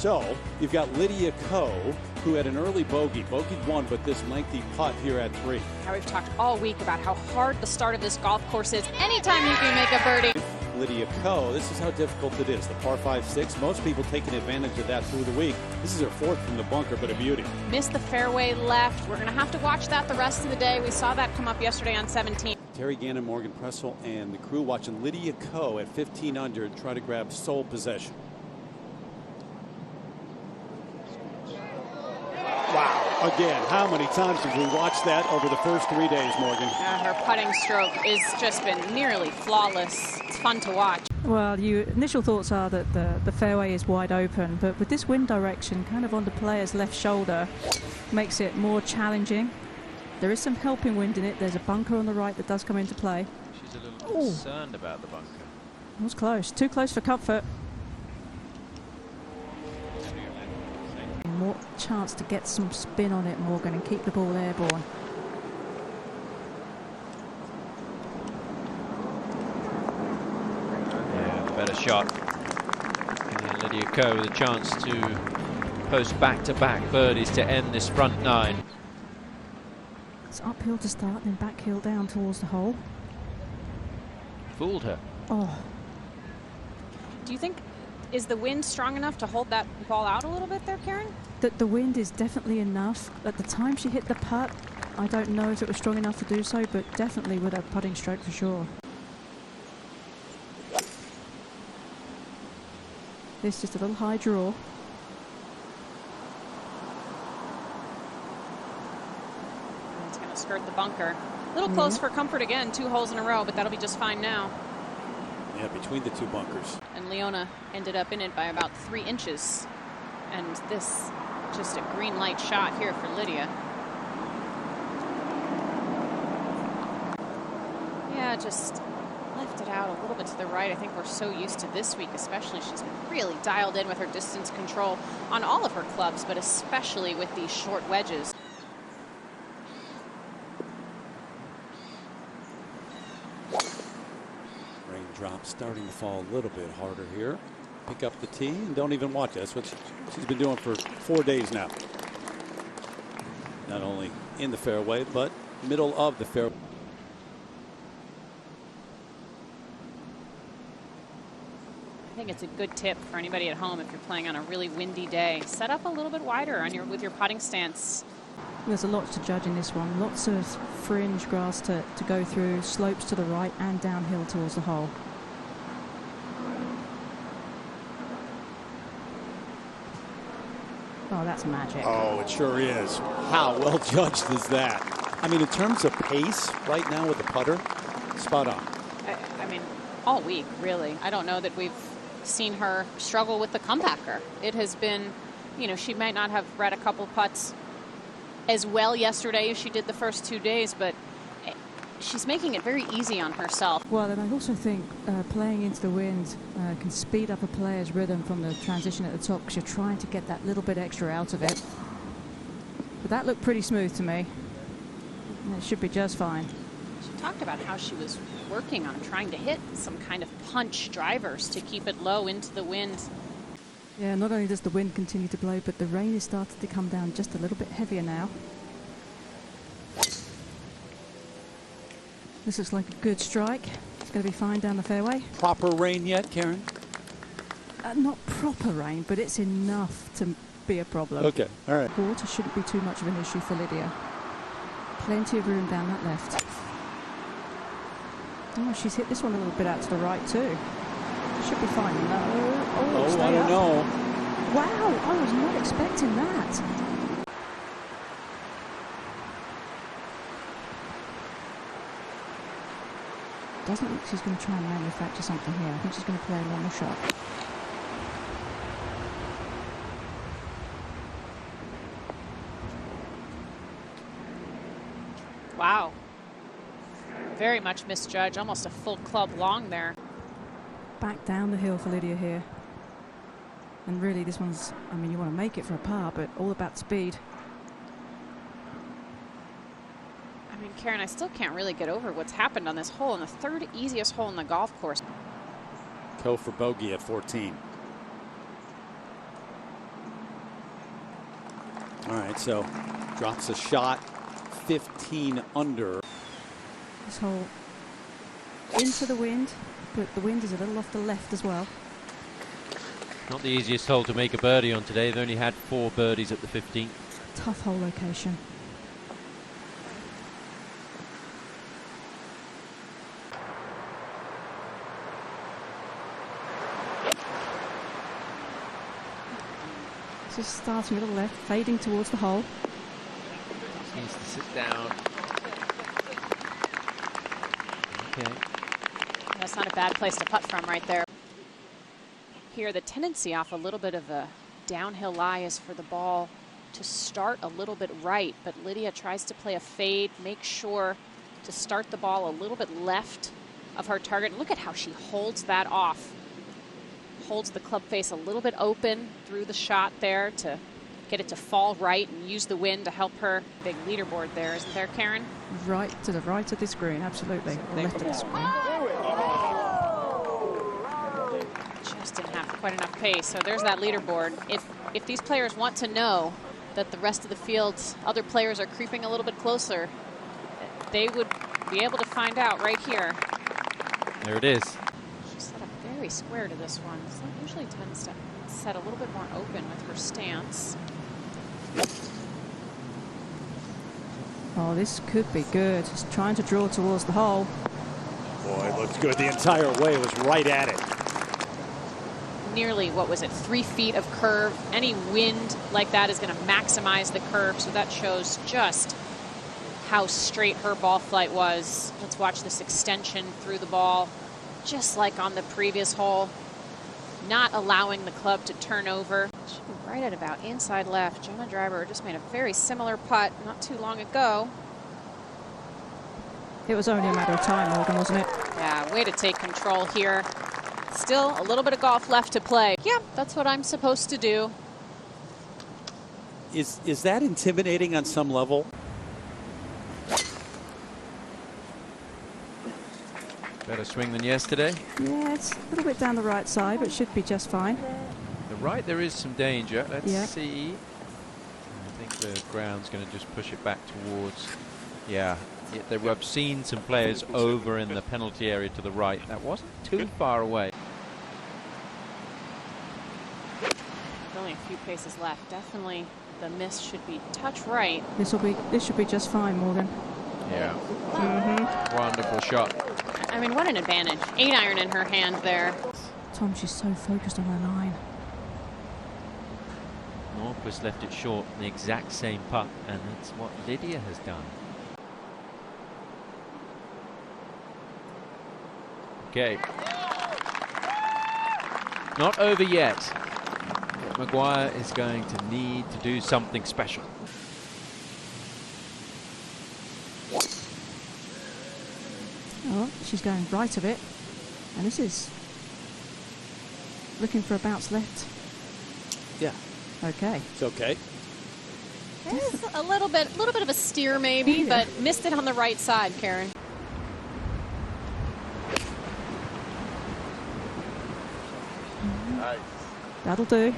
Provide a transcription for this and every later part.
So you've got Lydia Ko, who had an early bogeyed one, but this lengthy putt here at 3. Now we've talked all week about how hard the start of this golf course is. Anytime you can make a birdie. Lydia Ko, this is how difficult it is. The par 5-6, most people taking advantage of that through the week. This is her 4th from the bunker, but a beauty. Missed the fairway left. We're going to have to watch that the rest of the day. We saw that come up yesterday on 17. Terry Gannon, Morgan Pressel, and the crew watching Lydia Ko at 15 under try to grab sole possession. Wow. Again, how many times have we watched that over the first 3 days, Morgan? Her putting stroke has just been nearly flawless. It's fun to watch. Well, your initial thoughts are that the fairway is wide open, but with this wind direction kind of on the player's left shoulder makes it more challenging. There is some helping wind in it. There's a bunker on the right that does come into play. She's a little concerned about the bunker. It was close. Too close for comfort. More chance to get some spin on it, Morgan, and keep the ball airborne. Yeah, better shot. And Lydia Ko with a chance to post back-to-back birdies to end this front 9. It's uphill to start, then backhill down towards the hole. Fooled her. Oh. Do you think, is the wind strong enough to hold that ball out a little bit there, Karen? The wind is definitely enough. At the time she hit the putt, I don't know if it was strong enough to do so, but definitely with a putting stroke for sure. This just a little high draw. It's going to skirt the bunker. A little close for comfort again, 2 holes in a row, but that'll be just fine now. Yeah, between the 2 bunkers. And Leona ended up in it by about 3 inches. And this, just a green light shot here for Lydia. Yeah, just left it out a little bit to the right. I think we're so used to this week, especially. She's been really dialed in with her distance control on all of her clubs, but especially with these short wedges. Raindrops starting to fall a little bit harder here. Pick up the tee and don't even watch it. That's what she's been doing for 4 days now. Not only in the fairway, but middle of the fairway. I think it's a good tip for anybody at home if you're playing on a really windy day. Set up a little bit wider on with your putting stance. There's a lot to judge in this one. Lots of fringe grass to go through, slopes to the right and downhill towards the hole. Oh, that's magic. Oh, it sure is. How well judged is that? I mean, in terms of pace right now with the putter, spot on. I mean, all week, really. I don't know that we've seen her struggle with the comebacker. It has been, you know, she might not have read a couple putts as well yesterday as she did the first 2 days, but she's making it very easy on herself. Well, and I also think playing into the wind can speed up a player's rhythm from the transition at the top, because you're trying to get that little bit extra out of it. But that looked pretty smooth to me. And it should be just fine. She talked about how she was working on trying to hit some kind of punch drivers to keep it low into the wind. Yeah, not only does the wind continue to blow, but the rain is starting to come down just a little bit heavier now. This looks like a good strike. It's going to be fine down the fairway. Proper rain yet, Karen? Not proper rain, but it's enough to be a problem. Okay, all right. Water shouldn't be too much of an issue for Lydia. Plenty of room down that left. Oh, she's hit this one a little bit out to the right too. Should be fine. No. Oh, I don't know. Wow, I was not expecting that. Doesn't look like she's going to try and manufacture something here. I think she's going to play a longer shot. Wow. Very much misjudged. Almost a full club long there. Back down the hill for Lydia here. And really this one's, I mean, you want to make it for a par, but all about speed. I mean, Karen, I still can't really get over what's happened on this hole, on the 3rd easiest hole in the golf course. Ko for bogey at 14. All right, so drops a shot 15 under. This hole into the wind, but the wind is a little off the left as well. Not the easiest hole to make a birdie on today. They've only had 4 birdies at the 15th. Tough hole location. Just starting a little left, fading towards the hole. Just needs to sit down. Okay. That's not a bad place to putt from right there. Here, the tendency off a little bit of a downhill lie is for the ball to start a little bit right, but Lydia tries to play a fade, make sure to start the ball a little bit left of her target. Look at how she holds that off. Holds the club face a little bit open through the shot there to get it to fall right and use the wind to help her. Big leaderboard there, isn't there, Karen? Right to the right of this green, absolutely. Or left of the screen. Just didn't have quite enough pace. So there's that leaderboard. If these players want to know that the rest of the field, other players are creeping a little bit closer, they would be able to find out right here. There it is. She set up very square to this one. So usually tends to set a little bit more open with her stance. Oh, this could be good. Just trying to draw towards the hole. Boy, it looked good the entire way. It was right at it. Nearly, what was it, 3 feet of curve. Any wind like that is going to maximize the curve, so that shows just how straight her ball flight was. Let's watch this extension through the ball, just like on the previous hole, not allowing the club to turn over. Should be right at about inside left. Gemma Driver just made a very similar putt not too long ago. It was only a matter of time, Morgan, wasn't it? Yeah, way to take control here. Still a little bit of golf left to play. Yeah, that's what I'm supposed to do. Is that intimidating on some level? Better swing than yesterday. Yeah, it's a little bit down the right side, but should be just fine. The right, there is some danger. Let's Yeah. see. I think the ground's going to just push it back towards. Yeah. I've seen some players over in the penalty area to the right. That wasn't too far away. Only a few paces left. Definitely the miss should be touch right. This should be just fine, Morgan. Yeah. Wonderful shot. I mean, what an advantage. 8-iron in her hand there. Tom, she's so focused on her line. Norquist left it short, the exact same putt, and that's what Lydia has done. Okay. Not over yet. Maguire is going to need to do something special. Oh, she's going right of it. And this is looking for a bounce left. Yeah. Okay. It's okay. Yes, a little bit of a steer maybe, Yeah. but missed it on the right side, Karen. That'll do.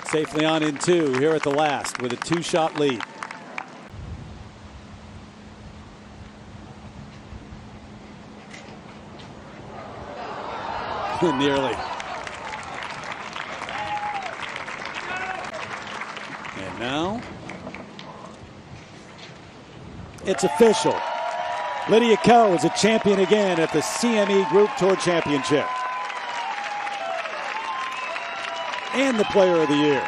Safely on in 2 here at the last with a 2-shot lead. Nearly. And now it's official. Lydia Ko is a champion again at the CME Group Tour Championship. And the Player of the Year.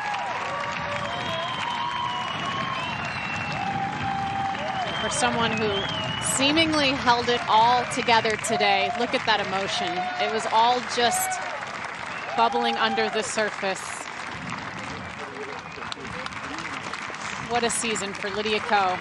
For someone who seemingly held it all together today, look at that emotion. It was all just bubbling under the surface. What a season for Lydia Ko.